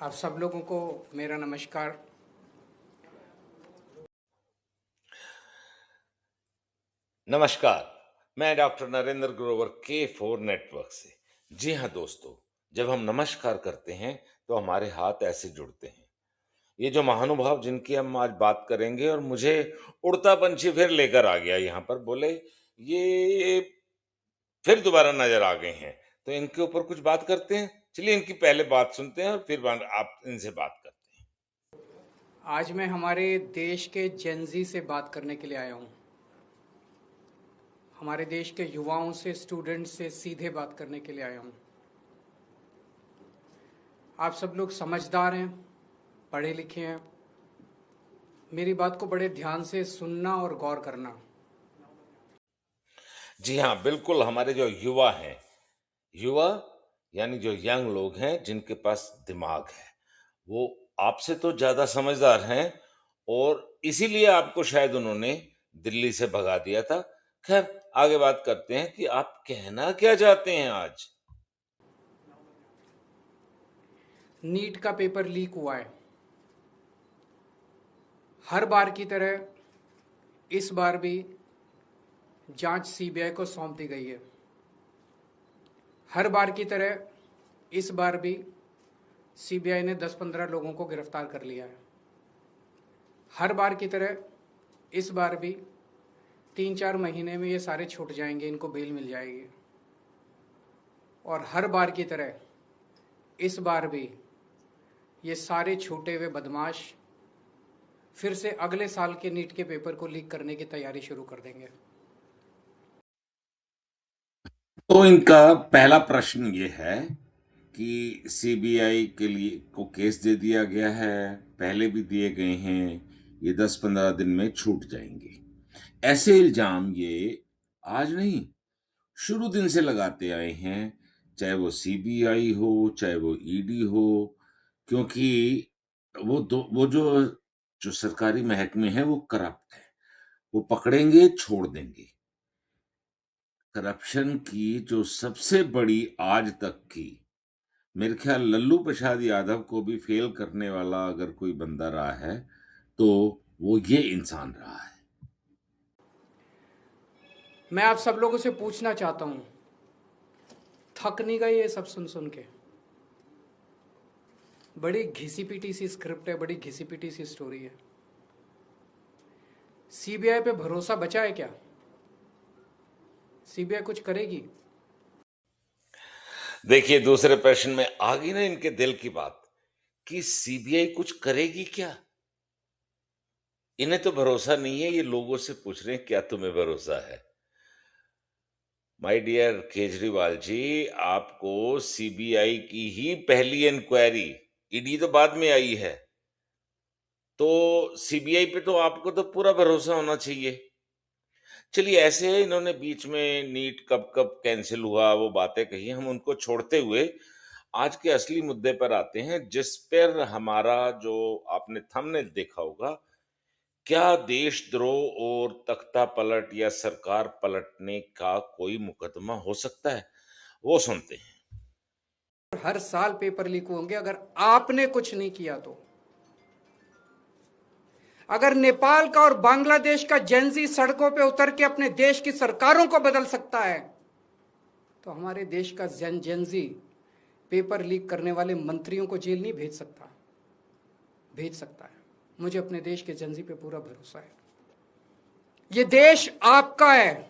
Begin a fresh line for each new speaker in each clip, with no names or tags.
आप सब लोगों को मेरा नमस्कार।
नमस्कार। मैं doctor Narendra Grover K4 network से। जी हाँ दोस्तों, जब हम नमस्कार करते हैं तो हमारे हाथ ऐसे जुड़ते हैं। ये जो महानुभाव जिनकी हम आज बात करेंगे, और मुझे उड़ता पंछी फिर लेकर आ गया यहाँ पर, बोले ये फिर दोबारा नजर आ गए हैं, तो इनके ऊपर कुछ बात करते हैं। चलिए इनकी पहले बात सुनते हैं और फिर आप इनसे बात करते हैं।
आज मैं हमारे देश के जेनजी से बात करने के लिए आया हूँ। हमारे देश के युवाओं से, स्टूडेंट्स से सीधे बात करने के लिए आया हूँ। आप सब लोग समझदार हैं, पढ़े लिखे हैं। मेरी बात को बड़े ध्यान से सुनना और गौर करना।
जी हाँ, बिल्कुल। हमारे जो युवा हैं, युवा यानी जो यंग लोग हैं जिनके पास दिमाग है, वो आपसे तो ज्यादा समझदार हैं, और इसीलिए आपको शायद उन्होंने दिल्ली से भगा दिया था। खैर, आगे बात करते हैं कि आप कहना क्या चाहते हैं आज।
नीट का पेपर लीक हुआ है। हर बार की तरह इस बार भी जांच सीबीआई को सौंप दी गई है। हर बार की तरह इस बार भी सीबीआई ने 10-15 लोगों को गिरफ्तार कर लिया है। हर बार की तरह इस बार भी 3-4 महीने में ये सारे छूट जाएंगे, इनको बेल मिल जाएगी। और हर बार की तरह इस बार भी ये सारे छूटे हुए बदमाश फिर से अगले साल के नीट के पेपर को लीक करने की तैयारी शुरू कर देंगे।
तो इनका पहला प्रश्न ये है कि सीबीआई के लिए को केस दे दिया गया है, पहले भी दिए गए हैं, ये 10-15 दिन में छूट जाएंगे। ऐसे इल्जाम ये आज नहीं, शुरू दिन से लगाते आए हैं, चाहे वो सीबीआई हो, चाहे वो ईडी हो, क्योंकि वो जो सरकारी महकमे हैं वो करप्ट है। वो पकड़ेंगे, छोड़ देंगे। करप्शन की जो सबसे बड़ी आज तक की, मेरे ख्याल लल्लू प्रसाद यादव को भी फेल करने वाला अगर कोई बंदा रहा है तो वो ये इंसान रहा है।
मैं आप सब लोगों से पूछना चाहता हूं, थक नहीं गए ये सब सुन सुन के? बड़ी घिसी पिटी सी स्क्रिप्ट है, बड़ी घिसी पिटी सी स्टोरी है। सीबीआई पे भरोसा बचा है क्या? सीबीआई कुछ करेगी?
देखिए, दूसरे प्रश्न में आ गई ना इनके दिल की बात कि सीबीआई कुछ करेगी क्या। इन्हें तो भरोसा नहीं है, ये लोगों से पूछ रहे हैं क्या तुम्हें भरोसा है। माय डियर केजरीवाल जी, आपको सीबीआई की ही पहली इंक्वायरी, ईडी तो बाद में आई है, तो सीबीआई पे तो आपको तो पूरा भरोसा होना चाहिए। चलिए, ऐसे है, इन्होंने बीच में नीट कब कब कैंसिल हुआ वो बातें कही, हम उनको छोड़ते हुए आज के असली मुद्दे पर आते हैं, जिस पर हमारा जो आपने थंबनेल देखा होगा, क्या देशद्रोह और तख्ता पलट या सरकार पलटने का कोई मुकदमा हो सकता है, वो सुनते हैं।
हर साल पेपर लीक होंगे अगर आपने कुछ नहीं किया तो। अगर नेपाल का और बांग्लादेश का जेंजी सड़कों पे उतर के अपने देश की सरकारों को बदल सकता है, तो हमारे देश का जेंजी पेपर लीक करने वाले मंत्रियों को जेल नहीं भेज सकता? भेज सकता है। मुझे अपने देश के जेंजी पे पूरा भरोसा है। ये देश आपका है।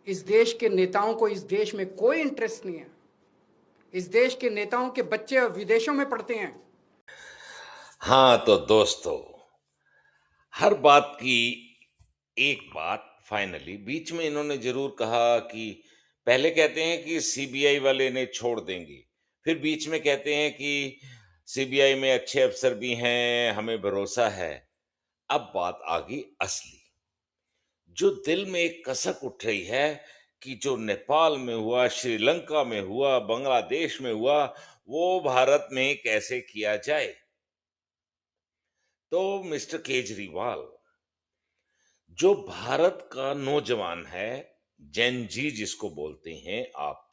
इस देश के नेताओं को इस देश में कोई इंटरेस्ट नहीं है। इस देश के नेताओं के बच्चे विदेशों में पढ़ते हैं।
हाँ तो दोस्तों, हर बात की एक बात फाइनली बीच में इन्होंने जरूर कहा कि पहले कहते हैं कि सीबीआई वाले ने छोड़ देंगे, फिर बीच में कहते हैं कि सीबीआई में अच्छे अफसर भी हैं, हमें भरोसा है। अब बात आ गई असली, जो दिल में एक कसक उठ रही है कि जो नेपाल में हुआ, श्रीलंका में हुआ, बांग्लादेश में हुआ, वो भारत में कैसे किया जाए। तो मिस्टर केजरीवाल, जो भारत का नौजवान है, जेन जी जिसको बोलते हैं आप,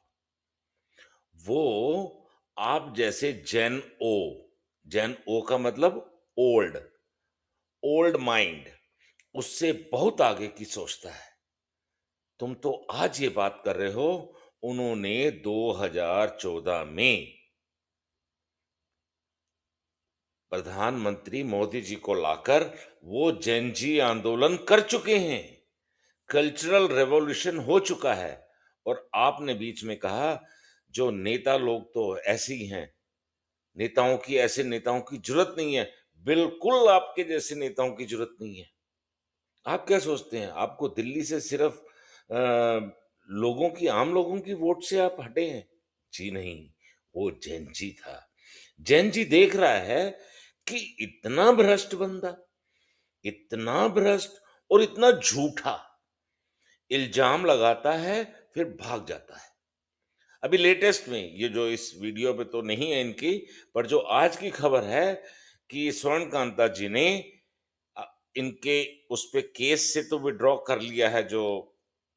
वो आप जैसे जेन ओ का मतलब ओल्ड, ओल्ड माइंड, उससे बहुत आगे की सोचता है। तुम तो आज ये बात कर रहे हो, उन्होंने 2014 में प्रधानमंत्री मोदी जी को लाकर वो जेनजी आंदोलन कर चुके हैं। कल्चरल रेवोल्यूशन हो चुका है। और आपने बीच में कहा जो नेता लोग तो ऐसे ही हैं, ऐसे नेताओं की जरूरत नहीं है। बिल्कुल आपके जैसे नेताओं की जरूरत नहीं है। आप क्या सोचते हैं आपको दिल्ली से सिर्फ आम लोगों की वोट से आप हटे हैं? जी नहीं, वो जैनजी था। जैनजी देख रहा है कि इतना भ्रष्ट बंदा, इतना भ्रष्ट और इतना झूठा, इल्जाम लगाता है फिर भाग जाता है। अभी लेटेस्ट में ये जो इस वीडियो पे तो नहीं है इनकी, पर जो आज की खबर है कि स्वर्ण कांता जी ने अ, इनके उस पे केस से तो विड्रॉ कर लिया है, जो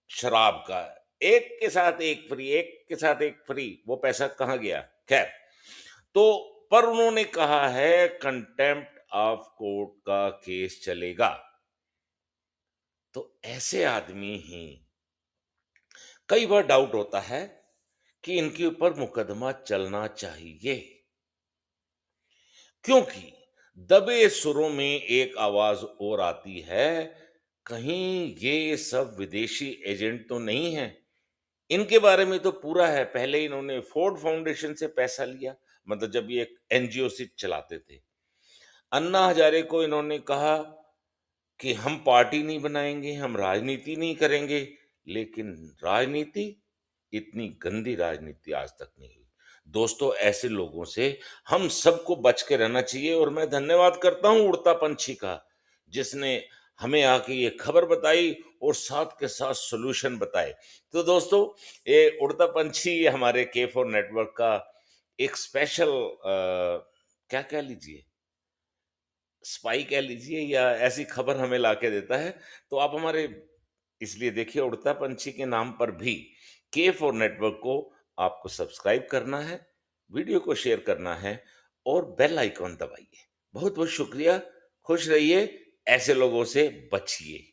शराब का एक के साथ एक फ्री, एक के साथ एक फ्री, वो पैसा कहाँ गया? खैर, तो पर उन्होंने कहा है कंटेम्प्ट ऑफ कोर्ट का केस चलेगा। तो ऐसे आदमी ही कई बार डाउट होता है कि इनके ऊपर मुकदमा चलना चाहिए, क्योंकि दबे सुरों में एक आवाज और आती है, कहीं ये सब विदेशी एजेंट तो नहीं है। इनके बारे में तो पूरा है, पहले इन्होंने फोर्ड फाउंडेशन से पैसा लिया, मतलब जब ये एक एनजीओ से चलाते थे। अन्ना हजारे को इन्होंने कहा कि हम पार्टी नहीं बनाएंगे, हम राजनीति नहीं करेंगे, लेकिन राजनीति, इतनी गंदी राजनीति आज तक नहीं हुई। दोस्तों, ऐसे लोगों से हम सबको बच के रहना चाहिए। और मैं धन्यवाद करता हूं उड़ता पंछी का, जिसने हमें आके ये खबर बताई और साथ के साथ सॉल्यूशन बताए। तो दोस्तों, ये उड़ता पंछी ये हमारे के फोर नेटवर्क का एक स्पेशल क्या कह लीजिए, स्पाई कह लीजिए, या ऐसी खबर हमें लाके देता है। तो आप हमारे इसलिए देखिए, उड़ता पंछी के नाम पर भी के फोर नेटवर्क को आपको सब्सक्राइब करना है, वीडियो को शेयर करना है और बेल आइकॉन दबाइए। बहुत बहुत शुक्रिया। खुश रहिए, ऐसे लोगों से बचिए।